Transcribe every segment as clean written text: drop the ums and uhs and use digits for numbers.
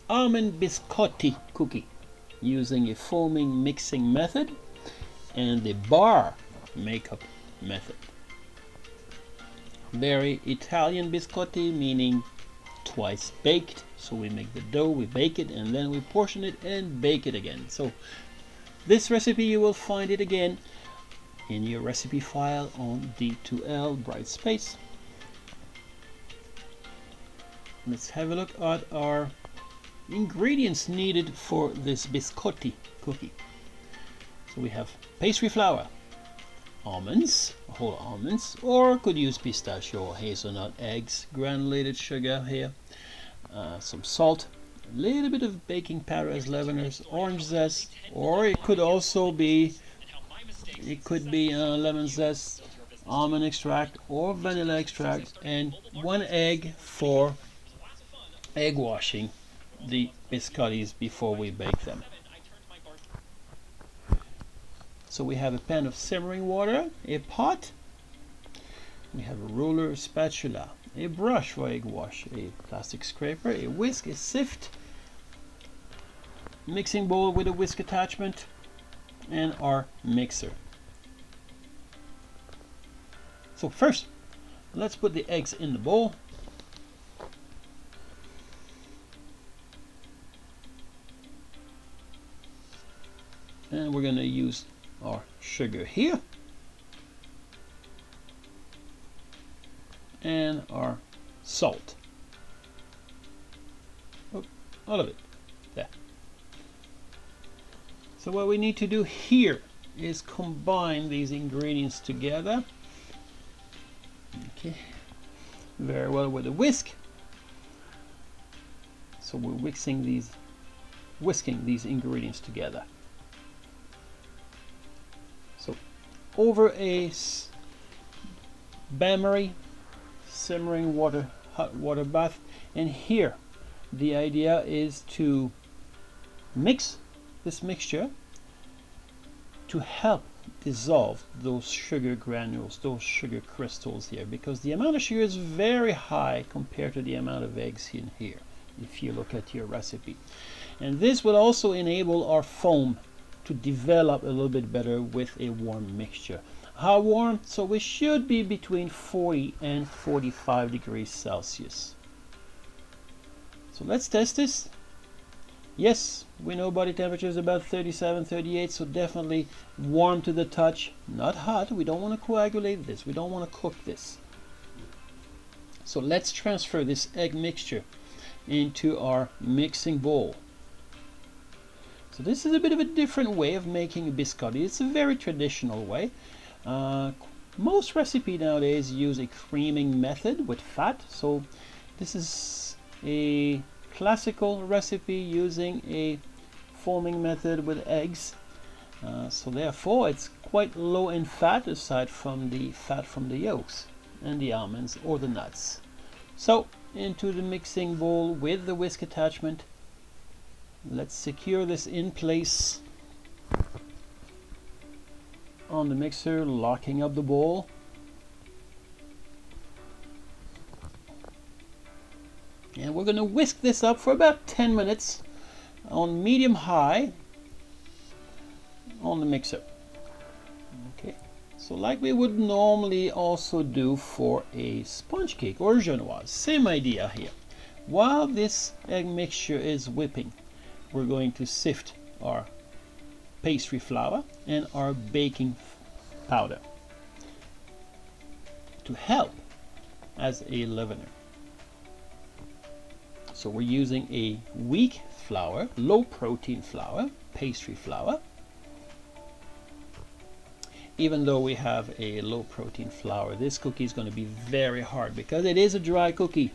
Almond Biscotti cookie using a foaming mixing method and the bar makeup method. Very Italian biscotti, meaning twice baked. So we make the dough, we bake it, and then we portion it and bake it again. So this recipe, you will find it again in your recipe file on D2L Bright Space. Let's have a look at our ingredients needed for this biscotti cookie. So we have pastry flour, almonds, whole almonds, or could use pistachio or hazelnut, eggs, granulated sugar here, some salt, a little bit of baking powder as leaveners, orange zest, or it could also be lemon zest, almond extract, or vanilla extract, and 1 egg for egg washing the biscottis before we bake them. So we have a pan of simmering water, a pot, we have a ruler, a spatula, a brush for egg wash, a plastic scraper, a whisk, a sift, mixing bowl with a whisk attachment, and our mixer. So first, let's put the eggs in the bowl. And we're going to use our sugar here and our salt. Oh, all of it there. So what we need to do here is combine these ingredients together, okay, very well with a whisk. So we're whisking these ingredients together. Over a bain-marie simmering water, hot water bath, and here the idea is to mix this mixture to help dissolve those sugar granules, those sugar crystals here, because the amount of sugar is very high compared to the amount of eggs in here if you look at your recipe. And this will also enable our foam to develop a little bit better with a warm mixture. How warm? So we should be between 40 and 45 degrees Celsius. So let's test this. Yes, we know body temperature is about 37, 38, so definitely warm to the touch, not hot. We don't want to coagulate this, we don't want to cook this. So let's transfer this egg mixture into our mixing bowl. So this is a bit of a different way of making a biscotti. It's a very traditional way. Most recipes nowadays use a creaming method with fat. So this is a classical recipe using a foaming method with eggs. So therefore it's quite low in fat, aside from the fat from the yolks and the almonds or the nuts. So into the mixing bowl with the whisk attachment. Let's secure this in place on the mixer, locking up the bowl. And we're going to whisk this up for about 10 minutes on medium-high on the mixer. Okay, so like we would normally also do for a sponge cake or genoise, same idea here. While this egg mixture is whipping, we're going to sift our pastry flour and our baking powder to help as a leavener. So we're using a weak flour, low protein flour, pastry flour. Even though we have a low protein flour, this cookie is going to be very hard because it is a dry cookie.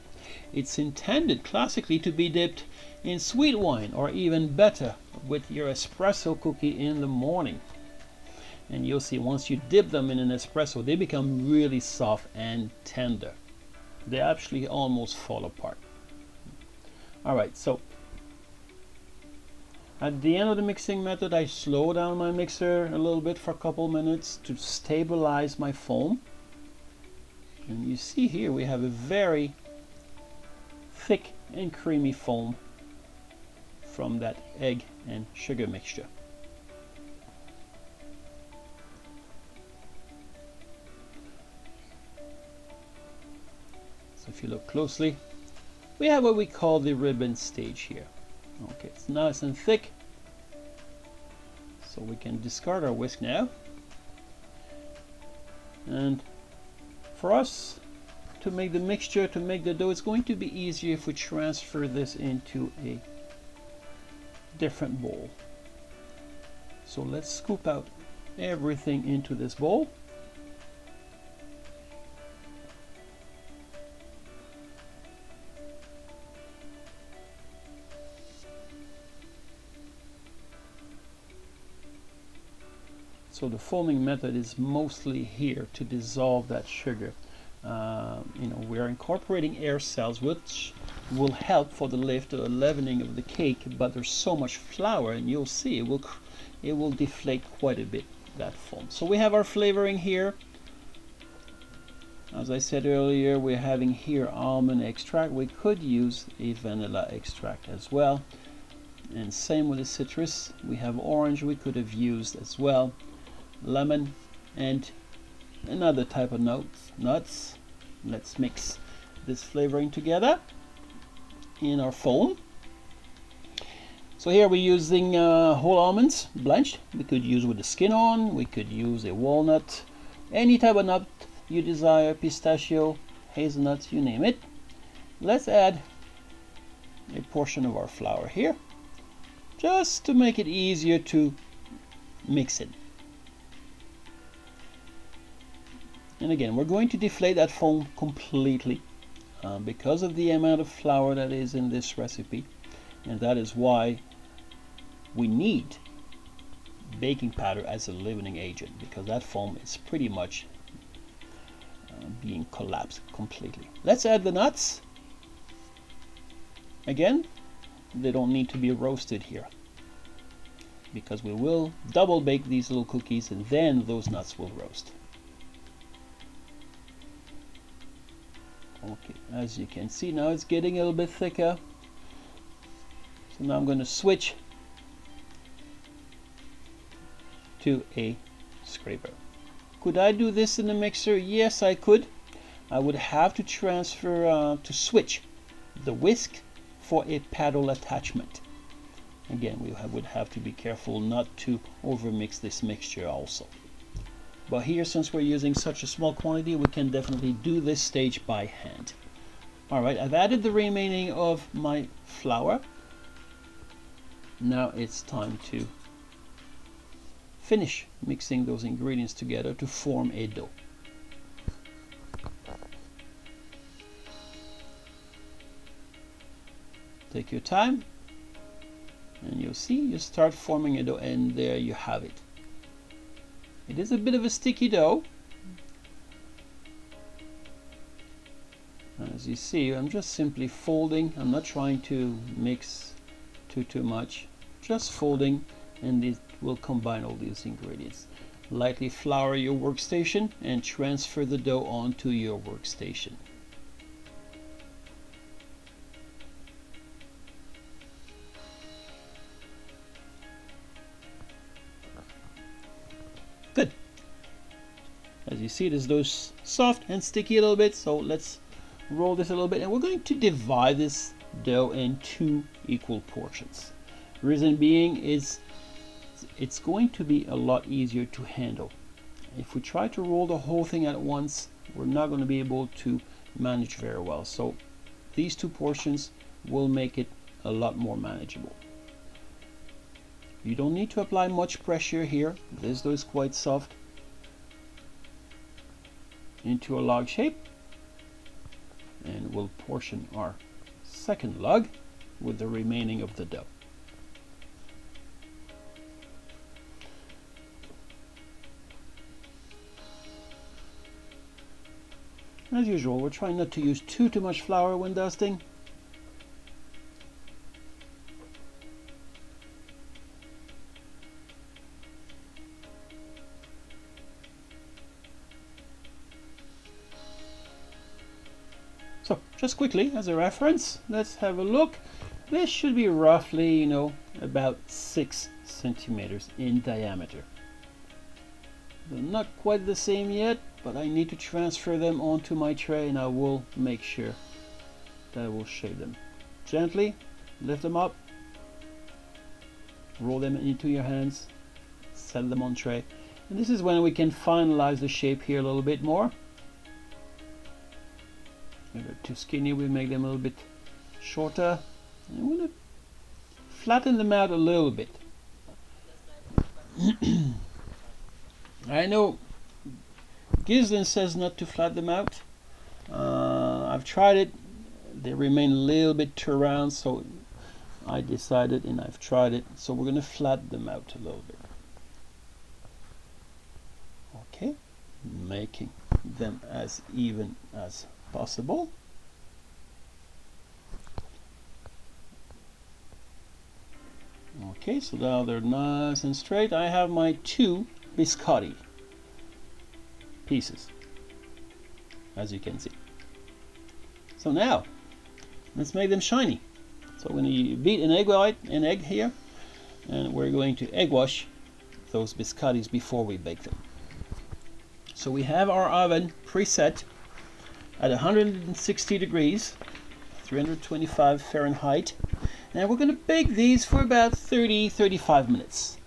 It's intended classically to be dipped in sweet wine, or even better with your espresso cookie in the morning. And you'll see once you dip them in an espresso, they become really soft and tender. They actually almost fall apart. Alright, so at the end of the mixing method, I slow down my mixer a little bit for a couple minutes to stabilize my foam. And you see here we have a very thick and creamy foam from that egg and sugar mixture. So if you look closely, we have what we call the ribbon stage here. Okay, it's nice and thick, so we can discard our whisk now. And for us to make the mixture, to make the dough, it's going to be easier if we transfer this into a different bowl. So let's scoop out everything into this bowl. So the foaming method is mostly here to dissolve that sugar. We're incorporating air cells, which will help for the leavening of the cake, but there's so much flour, and you'll see it will deflate quite a bit, that foam. So we have our flavoring here. As I said earlier, we're having here almond extract. We could use a vanilla extract as well, and same with the citrus. We have orange we could have used as well, lemon, and another type of nuts. Let's mix this flavoring together in our foam. So here we're using whole almonds blanched. We could use with the skin on, we could use a walnut, any type of nut you desire, pistachio, hazelnuts, you name it. Let's add a portion of our flour here, just to make it easier to mix it. And again, we're going to deflate that foam completely because of the amount of flour that is in this recipe, and that is why we need baking powder as a leavening agent, because that foam is pretty much being collapsed completely. Let's add the nuts. Again, they don't need to be roasted here, because we will double bake these little cookies and then those nuts will roast. Okay, as you can see now it's getting a little bit thicker. So now I'm going to switch to a scraper. Could I do this in the mixer? Yes, I could. I would have to to switch the whisk for a paddle attachment. Again, we would have to be careful not to overmix this mixture also. But here, since we're using such a small quantity, we can definitely do this stage by hand. Alright, I've added the remaining of my flour. Now it's time to finish mixing those ingredients together to form a dough. Take your time, and you'll see you start forming a dough, and there you have it. It is a bit of a sticky dough. As you see, I'm just simply folding. I'm not trying to mix too much, just folding, and it will combine all these ingredients. Lightly flour your workstation and transfer the dough onto your workstation. Good. As you see, this dough's soft and sticky a little bit, so let's roll this a little bit, and we're going to divide this dough in 2 equal portions. Reason being is it's going to be a lot easier to handle. If we try to roll the whole thing at once, we're not going to be able to manage very well. So these 2 portions will make it a lot more manageable. You don't need to apply much pressure here. This dough is quite soft. Into a log shape, and we'll portion our second log with the remaining of the dough. As usual, we're trying not to use too much flour when dusting. So, just quickly, as a reference, let's have a look. This should be roughly, you know, about 6 centimeters in diameter. They're not quite the same yet, but I need to transfer them onto my tray, and I will make sure that I will shape them. Gently lift them up, roll them into your hands, set them on tray, and this is when we can finalize the shape here a little bit more. If they're too skinny, we make them a little bit shorter. I'm going to flatten them out a little bit. I know Gislin says not to flatten them out. I've tried it. They remain a little bit too round, so I decided, and I've tried it, so we're going to flatten them out a little bit. Okay, making them as even as possible. Okay, so now they're nice and straight. I have my 2 biscotti pieces, as you can see. So now, let's make them shiny. So we're going to beat an egg here, and we're going to egg wash those biscottis before we bake them. So we have our oven preset at 160 degrees, 325 Fahrenheit. Now we're going to bake these for about 30-35 minutes.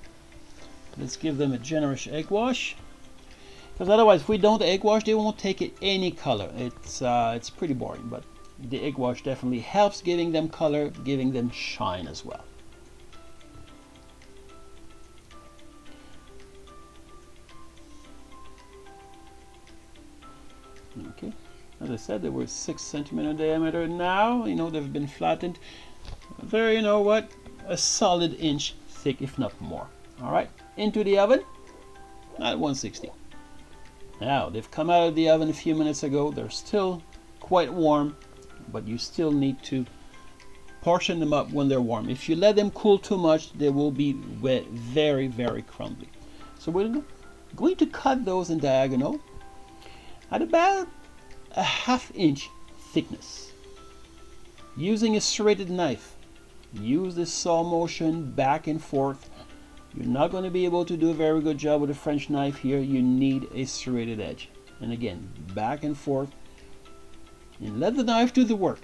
Let's give them a generous egg wash, because otherwise if we don't egg wash, they won't take it any color. It's pretty boring, but the egg wash definitely helps giving them color, giving them shine as well. Okay, as I said, they were 6 centimeter diameter. Now, you know, they've been flattened. They're, you know what, a solid inch thick, if not more. All right, into the oven at 160. Now, they've come out of the oven a few minutes ago. They're still quite warm, but you still need to portion them up when they're warm. If you let them cool too much, they will be very, very crumbly. So we're going to cut those in diagonal at about a ½ inch thickness. Using a serrated knife, use the saw motion back and forth. You're not going to be able to do a very good job with a French knife here. You need a serrated edge. And again, back and forth, and let the knife do the work.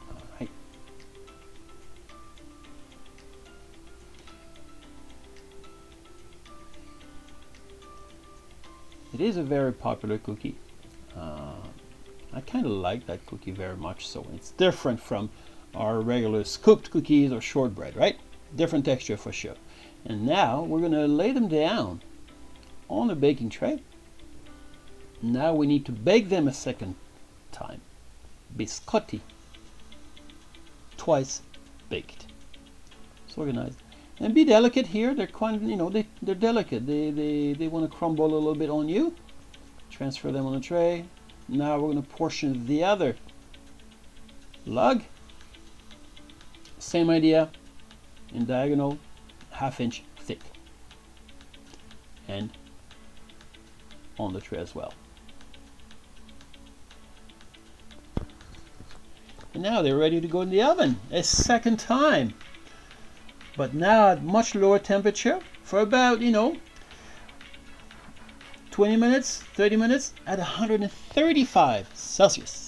All right. It is a very popular cookie. I kind of like that cookie very much. So it's different from our regular scooped cookies or shortbread, right? Different texture for sure. And now we're going to lay them down on a baking tray. Now we need to bake them a second time. Biscotti, twice baked. So organized. And be delicate here. They're quite, you know, they're delicate. They want to crumble a little bit on you. Transfer them on a tray. Now we're going to portion the other lug. Same idea, in diagonal, ½ inch thick, and on the tray as well. And now they're ready to go in the oven a second time, but now at much lower temperature for about, you know, 20 minutes, 30 minutes at 135 Celsius.